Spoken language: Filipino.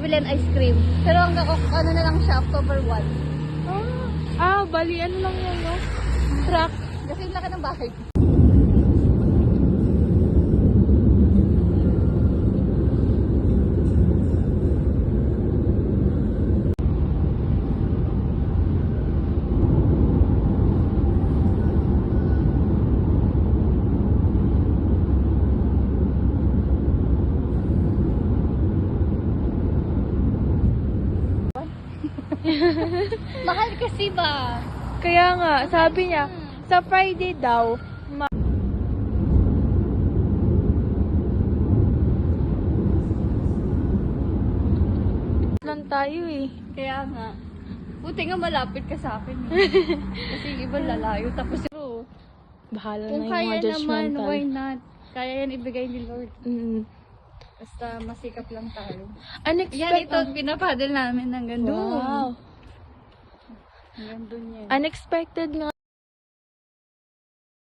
bibili ng ice cream. Pero hanggang ano na lang siya, October 1. Bali, ano lang yan, no? Truck. Kasi yung laki ng bahay. Mahal kasi ba? Kaya nga, sabi niya, sa Friday daw, lang tayo eh. Kaya nga. Buti nga malapit ka sa akin. Eh. Kasi yung iba lalayo. Tapos yun, Bahala kung na yung kaya mga naman, judgmental. why not? Kaya yan ibigay ni Lord. Basta masikap lang tayo. Yan, Unexpected. ito, pinapadal namin hanggang doon. Wow. Hanggang doon yan. Unexpected nga